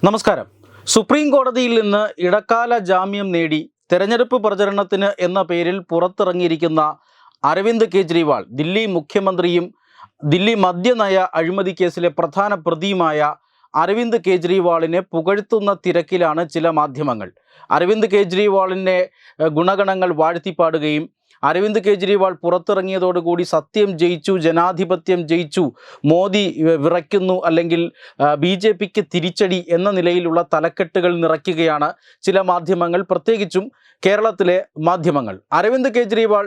നമസ്കാരം. സുപ്രീം കോടതിയിൽ നിന്ന് ഇടക്കാല ജാമ്യം നേടി തെരഞ്ഞെടുപ്പ് പ്രചരണത്തിന് എന്ന പേരിൽ പുറത്തിറങ്ങിയിരിക്കുന്ന അരവിന്ദ് കെജ്രിവാൾ, ദില്ലി മുഖ്യമന്ത്രിയും ദില്ലി മദ്യനയ അഴിമതി കേസിലെ പ്രധാന പ്രതിയുമായ അരവിന്ദ് കെജ്രിവാളിനെ പുകഴ്ത്തുന്ന തിരക്കിലാണ് ചില മാധ്യമങ്ങൾ. അരവിന്ദ് കെജ്രിവാളിൻ്റെ ഗുണഗണങ്ങൾ വാഴ്ത്തിപ്പാടുകയും അരവിന്ദ് കെജ്രിവാൾ പുറത്തിറങ്ങിയതോടുകൂടി സത്യം ജയിച്ചു, ജനാധിപത്യം ജയിച്ചു, മോദി വിറയ്ക്കുന്നു, അല്ലെങ്കിൽ BJPക്ക് തിരിച്ചടി എന്ന നിലയിലുള്ള തലക്കെട്ടുകൾ നിറയ്ക്കുകയാണ് ചില മാധ്യമങ്ങൾ, പ്രത്യേകിച്ചും കേരളത്തിലെ മാധ്യമങ്ങൾ. അരവിന്ദ് കെജ്രിവാൾ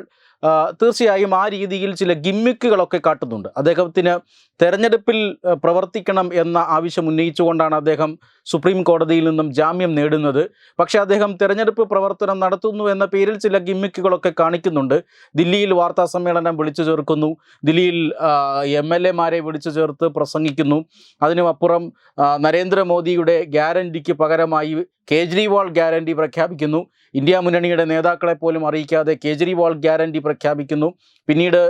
തീർച്ചയായും ആ രീതിയിൽ ചില ഗിമ്മിക്കുകളൊക്കെ കാട്ടുന്നുണ്ട്. അദ്ദേഹത്തിന് തെരഞ്ഞെടുപ്പിൽ പ്രവർത്തിക്കണം എന്ന ആവശ്യം ഉന്നയിച്ചുകൊണ്ടാണ് അദ്ദേഹം സുപ്രീം കോടതിയിൽ നിന്നും ജാമ്യം നേടുന്നത്. പക്ഷേ അദ്ദേഹം തെരഞ്ഞെടുപ്പ് പ്രവർത്തനം നടത്തുന്നു എന്ന പേരിൽ ചില ഗിമ്മിക്കുകളൊക്കെ കാണിക്കുന്നുണ്ട്. ദില്ലിയിൽ വാർത്താ സമ്മേളനം വിളിച്ചു ചേർക്കുന്നു, ദില്ലിയിൽ MLA-മാരെ വിളിച്ചു ചേർത്ത് പ്രസംഗിക്കുന്നു. അതിനുമപ്പുറം നരേന്ദ്രമോദിയുടെ ഗ്യാരണ്ടിക്ക് പകരമായി കേജ്രിവാൾ ഗ്യാരണ്ടി പ്രഖ്യാപിക്കുന്നു. ഇന്ത്യ മുന്നണിയുടെ നേതാക്കളെ പോലും അറിയിക്കാതെ കേജ്രിവാൾ ഗ്യാരണ്ടി പ്രഖ്യാപിക്കുന്നു. പിന്നീട്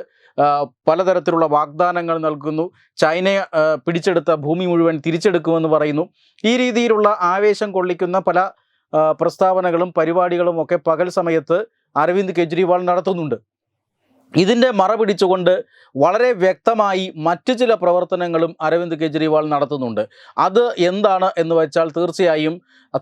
പലതരത്തിലുള്ള വാഗ്ദാനങ്ങൾ നൽകുന്നു. ചൈനയെ പിടിച്ചെടുത്ത ഭൂമി മുഴുവൻ തിരിച്ചെടുക്കുമെന്ന് പറയുന്നു. ഈ രീതിയിലുള്ള ആവേശം കൊള്ളിക്കുന്ന പല പ്രസ്താവനകളും പരിപാടികളും ഒക്കെ പകൽ സമയത്ത് അരവിന്ദ് കെജ്രിവാൾ നടത്തുന്നുണ്ട്. ഇതിൻ്റെ മറ പിടിച്ചുകൊണ്ട് വളരെ വ്യക്തമായി മറ്റു ചില പ്രവർത്തനങ്ങളും അരവിന്ദ് കെജ്രിവാൾ നടത്തുന്നുണ്ട്. അത് എന്താണ് എന്ന് വെച്ചാൽ, തീർച്ചയായും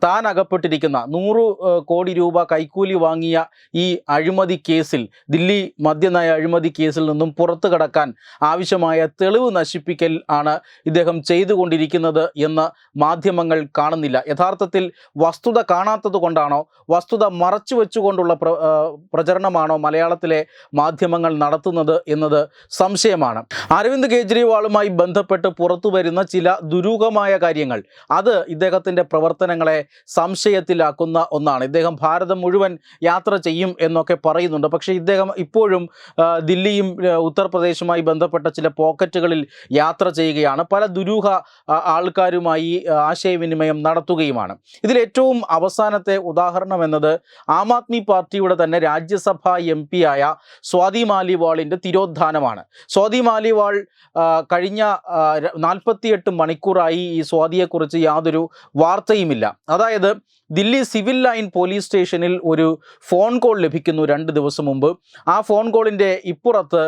താൻ അകപ്പെട്ടിരിക്കുന്ന 100 കോടി രൂപ കൈക്കൂലി വാങ്ങിയ ഈ അഴിമതി കേസിൽ, ദില്ലി മദ്യനയ അഴിമതി കേസിൽ നിന്നും പുറത്തു കടക്കാൻ ആവശ്യമായ തെളിവ് നശിപ്പിക്കൽ ആണ് ഇദ്ദേഹം ചെയ്തുകൊണ്ടിരിക്കുന്നത് എന്ന് മാധ്യമങ്ങൾ കാണുന്നില്ല. യഥാർത്ഥത്തിൽ വസ്തുത കാണാത്തത് കൊണ്ടാണോ, വസ്തുത മറച്ചു വെച്ചുകൊണ്ടുള്ള പ്രചരണമാണോ മലയാളത്തിലെ മാധ്യമങ്ങൾ നടത്തുന്നത് എന്നത് സംശയമാണ്. അരവിന്ദ് കെജ്രിവാളുമായി ബന്ധപ്പെട്ട് പുറത്തു വരുന്ന ചില ദുരൂഹമായ കാര്യങ്ങൾ, അത് ഇദ്ദേഹത്തിൻ്റെ പ്രവർത്തനങ്ങളെ സംശയത്തിലാക്കുന്ന ഒന്നാണ്. ഇദ്ദേഹം ഭാരതം മുഴുവൻ യാത്ര ചെയ്യും എന്നൊക്കെ പറയുന്നുണ്ട്. പക്ഷേ ഇദ്ദേഹം ഇപ്പോഴും ദില്ലിയും ഉത്തർപ്രദേശുമായി ബന്ധപ്പെട്ട ചില പോക്കറ്റുകളിൽ യാത്ര ചെയ്യുകയാണ്. പല ദുരൂഹ ആൾക്കാരുമായി ആശയവിനിമയം നടത്തുകയുമാണ്. ഇതിലേറ്റവും അവസാനത്തെ ഉദാഹരണം എന്നത് ആം ആദ്മി പാർട്ടിയുടെ തന്നെ രാജ്യസഭാ MP ആയ സ്വാതി മാലിവാളിൻ്റെ തിരോധാനമാണ്. സ്വാതി മാലിവാൾ കഴിഞ്ഞ 48 മണിക്കൂറായി ഈ സ്വാതിയെക്കുറിച്ച് യാതൊരു വാർത്തയുമില്ല. അതായത് ദില്ലി സിവിൽ ലൈൻ പോലീസ് സ്റ്റേഷനിൽ ഒരു ഫോൺ കോൾ ലഭിക്കുന്നു 2 ദിവസം മുമ്പ്. ആ ഫോൺ കോളിൻ്റെ ഇപ്പുറത്ത്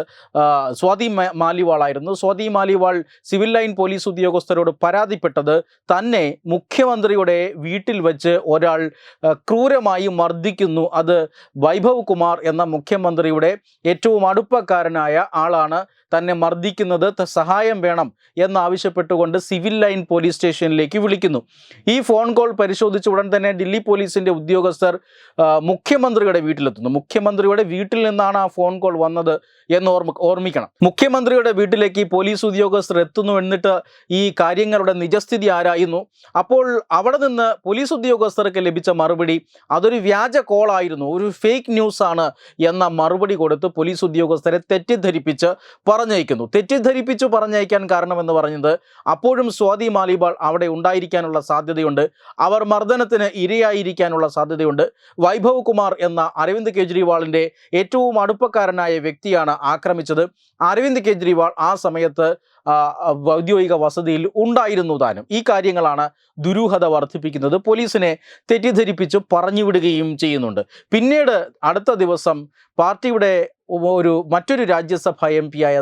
സ്വാതി മാലിവാളായിരുന്നു. Swati Maliwal civil line police ഉദ്യോഗസ്ഥരോട് പരാതിപ്പെട്ടത് തന്നെ മുഖ്യമന്ത്രിയുടെ വീട്ടിൽ വെച്ച് ഒരാൾ ക്രൂരമായി മർദ്ദിക്കുന്നു, അത് വൈഭവ് കുമാർ എന്ന മുഖ്യമന്ത്രിയുടെ ഏറ്റവും അടുപ്പക്കാരനായ ആളാണ് തന്നെ മർദ്ദിക്കുന്നത്, സഹായം വേണം എന്നാവശ്യപ്പെട്ടുകൊണ്ട് സിവിൽ ലൈൻ പോലീസ് സ്റ്റേഷനിലേക്ക് വിളിക്കുന്നു. ഈ ഫോൺ കോൾ പരിശോധിച്ച ഉടൻ തന്നെ ദില്ലി പോലീസിൻ്റെ ഉദ്യോഗസ്ഥർ മുഖ്യമന്ത്രിയുടെ വീട്ടിലെത്തുന്നു. മുഖ്യമന്ത്രിയുടെ വീട്ടിൽ നിന്നാണ് ആ ഫോൺ കോൾ വന്നത് എന്ന് ഓർമ്മിക്കണം. മുഖ്യമന്ത്രിയുടെ വീട്ടിലേക്ക് പോലീസ് ഉദ്യോഗസ്ഥർ എത്തുന്നു. എന്നിട്ട് ഈ കാര്യങ്ങളുടെ നിജസ്ഥിതി ആരായുന്നു. അപ്പോൾ അവിടെ നിന്ന് പോലീസ് ഉദ്യോഗസ്ഥർക്ക് ലഭിച്ച മറുപടി അതൊരു വ്യാജ കോളായിരുന്നു, ഒരു ഫേക്ക് ന്യൂസ് ആണ് എന്ന മറുപടി കൊടുത്ത് പോലീസ് ഉദ്യോഗസ്ഥരെ തെറ്റിദ്ധരിപ്പിച്ച് പറഞ്ഞയക്കുന്നു. തെറ്റിദ്ധരിപ്പിച്ചു പറഞ്ഞയക്കാൻ കാരണമെന്ന് പറഞ്ഞത്, അപ്പോഴും സ്വാതി മാലിവാൾ അവിടെ ഉണ്ടായിരിക്കാനുള്ള സാധ്യതയുണ്ട്, അവർ മർദ്ദനത്തിന് ഇരയായിരിക്കാനുള്ള സാധ്യതയുണ്ട്. വൈഭവ് കുമാർ എന്ന അരവിന്ദ് കെജ്രിവാളിൻ്റെ ഏറ്റവും അടുപ്പക്കാരനായ വ്യക്തിയാണ് ആക്രമിച്ചത്. അരവിന്ദ് കെജ്രിവാൾ ആ സമയത്ത് ഔദ്യോഗിക വസതിയിൽ ഉണ്ടായിരുന്നു താനും. ഈ കാര്യങ്ങളാണ് ദുരൂഹത വർദ്ധിപ്പിക്കുന്നത്. പോലീസിനെ തെറ്റിദ്ധരിപ്പിച്ച് പറഞ്ഞുവിടുകയും ചെയ്യുന്നുണ്ട്. പിന്നീട് അടുത്ത ദിവസം പാർട്ടിയുടെ മറ്റൊരു രാജ്യസഭാ MP ആയ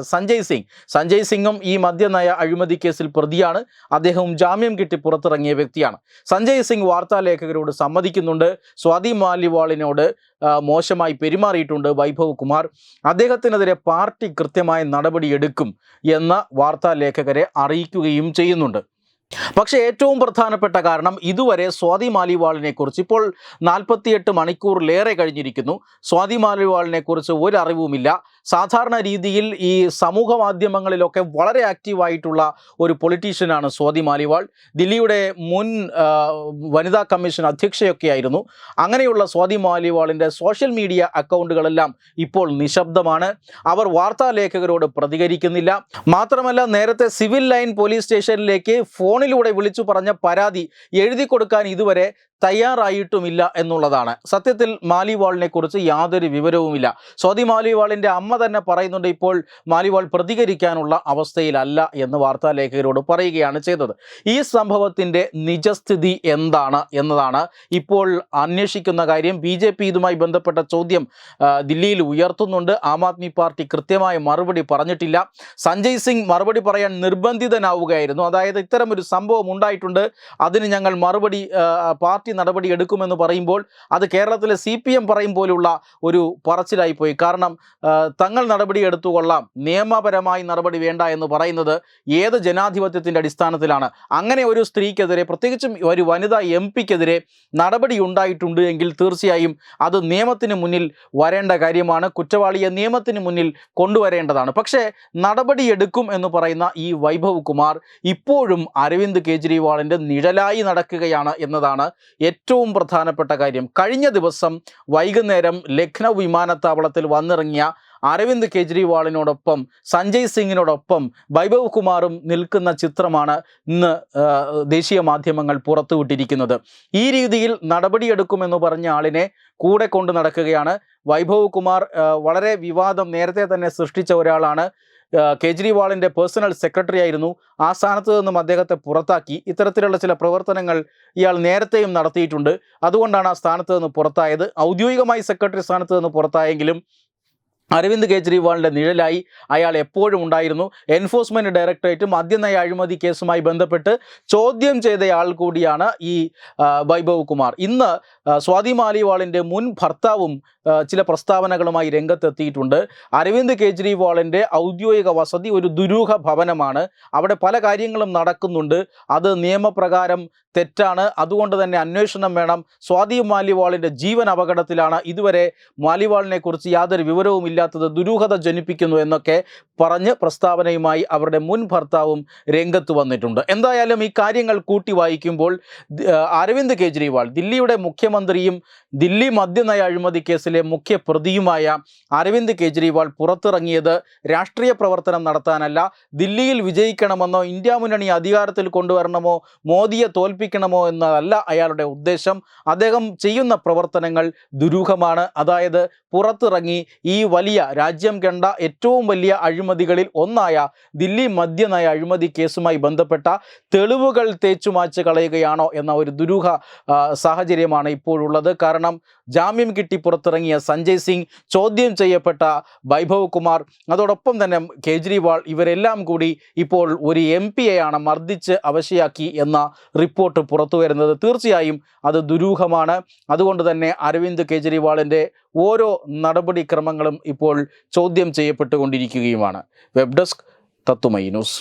സഞ്ജയ് സിംഗും ഈ മദ്യനയ അഴിമതി കേസിൽ പ്രതിയാണ്. അദ്ദേഹവും ജാമ്യം കിട്ടി പുറത്തിറങ്ങിയ വ്യക്തിയാണ്. സഞ്ജയ് സിംഗ് വാർത്താലേഖകരോട് സമ്മതിക്കുന്നുണ്ട്, സ്വാതി മാലിവാളിനോട് മോശമായി പെരുമാറിയിട്ടുണ്ട് വൈഭവ് കുമാർ, അദ്ദേഹത്തിനെതിരെ പാർട്ടി കൃത്യമായ നടപടിയെടുക്കും എന്ന് വാർത്താലേഖകരെ അറിയിക്കുകയും ചെയ്യുന്നുണ്ട്. പക്ഷേ ഏറ്റവും പ്രധാനപ്പെട്ട കാരണം, ഇതുവരെ സ്വാതി മാലിവാളിനെ കുറിച്ച്, ഇപ്പോൾ 48 മണിക്കൂറിലേറെ കഴിഞ്ഞിരിക്കുന്നു, സ്വാതി മാലിവാളിനെ കുറിച്ച് ഒരറിവുമില്ല. സാധാരണ രീതിയിൽ ഈ സമൂഹ മാധ്യമങ്ങളിലൊക്കെ വളരെ ആക്റ്റീവായിട്ടുള്ള ഒരു പൊളിറ്റീഷ്യനാണ് സ്വാതി മാലിവാൾ. ദില്ലിയുടെ മുൻ വനിതാ കമ്മീഷൻ അധ്യക്ഷയൊക്കെ ആയിരുന്നു. അങ്ങനെയുള്ള സ്വാതി മാലിവാളിൻ്റെ സോഷ്യൽ മീഡിയ അക്കൗണ്ടുകളെല്ലാം ഇപ്പോൾ നിശബ്ദമാണ്. അവർ വാർത്താലേഖകരോട് പ്രതികരിക്കുന്നില്ല. മാത്രമല്ല, നേരത്തെ സിവിൽ ലൈൻ പോലീസ് സ്റ്റേഷനിലേക്ക് ഫോണിലൂടെ വിളിച്ചു പറഞ്ഞ പരാതി എഴുതി കൊടുക്കാൻ ഇതുവരെ തയ്യാറായിട്ടുമില്ല എന്നുള്ളതാണ്. സത്യത്തിൽ മാലിവാളിനെ കുറിച്ച് യാതൊരു വിവരവുമില്ല. സ്വാതി മാലിവാളിൻ്റെ അമ്മ തന്നെ പറയുന്നുണ്ട് ഇപ്പോൾ മാലിവാൾ പ്രതികരിക്കാനുള്ള അവസ്ഥയിലല്ല എന്ന് വാർത്താലേഖകരോട് പറയുകയാണ് ചെയ്തത്. ഈ സംഭവത്തിൻ്റെ നിജസ്ഥിതി എന്താണ് എന്നതാണ് ഇപ്പോൾ അന്വേഷിക്കുന്ന കാര്യം. BJP ഇതുമായി ബന്ധപ്പെട്ട ചോദ്യം ദില്ലിയിൽ ഉയർത്തുന്നുണ്ട്. ആം ആദ്മി പാർട്ടി കൃത്യമായ മറുപടി പറഞ്ഞിട്ടില്ല. സഞ്ജയ് സിംഗ് മറുപടി പറയാൻ നിർബന്ധിതനാവുകയായിരുന്നു. അതായത് ഇത്തരമൊരു സംഭവം ഉണ്ടായിട്ടുണ്ട്, അതിന് ഞങ്ങൾ മറുപടി പാർട്ടി നടപടി എടുക്കുമെന്ന് പറയുമ്പോൾ അത് കേരളത്തിലെ CPM പറയും പോലുള്ള ഒരു പറച്ചിലായിപ്പോയി. കാരണം തങ്ങൾ നടപടി എടുത്തുകൊള്ളാം, നിയമപരമായി നടപടി വേണ്ട എന്ന് പറയുന്നത് ഏത് ജനാധിപത്യത്തിൻ്റെ അടിസ്ഥാനത്തിലാണ്? അങ്ങനെ ഒരു സ്ത്രീക്കെതിരെ, പ്രത്യേകിച്ചും ഒരു വനിതാ MP-ക്കെതിരെ നടപടി ഉണ്ടായിട്ടുണ്ട് എങ്കിൽ തീർച്ചയായും അത് നിയമത്തിന് മുന്നിൽ വരേണ്ട കാര്യമാണ്. കുറ്റവാളിയെ നിയമത്തിന് മുന്നിൽ കൊണ്ടുവരേണ്ടതാണ്. പക്ഷേ നടപടിയെടുക്കും എന്ന് പറയുന്ന ഈ വൈഭവ് കുമാർ ഇപ്പോഴും അരവിന്ദ് കെജ്രിവാളിൻ്റെ നിഴലായി നടക്കുകയാണ് എന്നതാണ് ഏറ്റവും പ്രധാനപ്പെട്ട കാര്യം. കഴിഞ്ഞ ദിവസം വൈകുന്നേരം ലക്നൗ വിമാനത്താവളത്തിൽ വന്നിറങ്ങിയ അരവിന്ദ് കെജ്രിവാളിനോടൊപ്പം സഞ്ജയ് സിംഗിനോടൊപ്പം വൈഭവ് കുമാറും നിൽക്കുന്ന ചിത്രമാണ് ഇന്ന് ദേശീയ മാധ്യമങ്ങൾ പുറത്തുവിട്ടിരിക്കുന്നത്. ഈ രീതിയിൽ നടപടിയെടുക്കുമെന്ന് പറഞ്ഞ ആളിനെ കൂടെ കൊണ്ട് നടക്കുകയാണ് വൈഭവ് കുമാർ. വളരെ വിവാദം നേരത്തെ തന്നെ സൃഷ്ടിച്ച ഒരാളാണ്. കെജ്രിവാളിൻ്റെ പേഴ്സണൽ സെക്രട്ടറി ആയിരുന്നു. ആ സ്ഥാനത്ത് നിന്നും അദ്ദേഹത്തെ പുറത്താക്കി. ഇത്തരത്തിലുള്ള ചില പ്രവർത്തനങ്ങൾ ഇയാൾ നേരത്തെയും നടത്തിയിട്ടുണ്ട്. അതുകൊണ്ടാണ് ആ സ്ഥാനത്ത് നിന്ന് പുറത്തായത്. ഔദ്യോഗികമായി സെക്രട്ടറി സ്ഥാനത്ത് നിന്ന് പുറത്തായെങ്കിലും അരവിന്ദ് കെജ്രിവാളിൻ്റെ നിഴലായി അയാൾ എപ്പോഴും ഉണ്ടായിരുന്നു. എൻഫോഴ്സ്മെൻറ്റ് ഡയറക്ടറേറ്റ് മദ്യനയ അഴിമതി കേസുമായി ബന്ധപ്പെട്ട് ചോദ്യം ചെയ്തയാൾ കൂടിയാണ് ഈ വൈഭവ് കുമാർ. ഇന്ന് സ്വാതി മാലിവാളിൻ്റെ മുൻ ഭർത്താവും ചില പ്രസ്താവനകളുമായി രംഗത്തെത്തിയിട്ടുണ്ട്. അരവിന്ദ് കെജ്രിവാളിൻ്റെ ഔദ്യോഗിക വസതി ഒരു ദുരൂഹ ഭവനമാണ്. അവിടെ പല കാര്യങ്ങളും നടക്കുന്നുണ്ട്. അത് നിയമപ്രകാരം തെറ്റാണ്. അതുകൊണ്ട് തന്നെ അന്വേഷണം വേണം. സ്വാതി മാലിവാളിൻ്റെ ജീവൻ അപകടത്തിലാണ്. ഇതുവരെ മാലിവാളിനെ കുറിച്ച് യാതൊരു വിവരവും ഇല്ലാത്തത് ദുരൂഹത ജനിപ്പിക്കുന്നു എന്നൊക്കെ പറഞ്ഞ് പ്രസ്താവനയുമായി അവരുടെ മുൻ ഭർത്താവും രംഗത്ത് വന്നിട്ടുണ്ട്. എന്തായാലും ഈ കാര്യങ്ങൾ കൂട്ടി വായിക്കുമ്പോൾ അരവിന്ദ് കെജ്രിവാൾ, ദില്ലിയുടെ മുഖ്യമന്ത്രിയും ദില്ലി മദ്യനയ അഴിമതി കേസിലെ മുഖ്യ പ്രതിയുമായ അരവിന്ദ് കെജ്രിവാൾ പുറത്തിറങ്ങിയത് രാഷ്ട്രീയ പ്രവർത്തനം നടത്താനല്ല, ദില്ലിയിൽ വിജയിക്കണമെന്നോ ഇന്ത്യ മുന്നണി അധികാരത്തിൽ കൊണ്ടുവരണമോ മോദിയെ തോൽപ്പിക്കണമോ എന്നതല്ല അയാളുടെ ഉദ്ദേശം. അദ്ദേഹം ചെയ്യുന്ന പ്രവർത്തനങ്ങൾ ദുരൂഹമാണ്. അതായത് പുറത്തിറങ്ങി ഈ വലിയ രാജ്യം കണ്ട ഏറ്റവും വലിയ അഴിമതികളിൽ ഒന്നായ ദില്ലി മദ്യനയ അഴിമതി കേസുമായി ബന്ധപ്പെട്ട തെളിവുകൾ തേച്ചുമാച്ച് കളയുകയാണോ എന്ന ഒരു ദുരൂഹ സാഹചര്യമാണ് ഇപ്പോഴുള്ളത്. കാരണം ജാമ്യം കിട്ടി പുറത്തിറങ്ങിയ സഞ്ജയ് സിംഗ്, ചോദ്യം ചെയ്യപ്പെട്ട വൈഭവ് കുമാർ, അതോടൊപ്പം തന്നെ കെജ്രിവാൾ, ഇവരെല്ലാം കൂടി ഇപ്പോൾ ഒരു MP-യെയാണ് മർദ്ദിച്ച് അവശയാക്കി എന്ന റിപ്പോർട്ട് പുറത്തു വരുന്നത്. തീർച്ചയായും അത് ദുരൂഹമാണ്. അതുകൊണ്ട് തന്നെ അരവിന്ദ് കെജ്രിവാളിൻ്റെ ഓരോ നടപടിക്രമങ്ങളും ഇപ്പോൾ ചോദ്യം ചെയ്യപ്പെട്ടുകൊണ്ടിരിക്കുകയുമാണ്. വെബ് ഡെസ്ക് തത്തുമൈ ന്യൂസ്.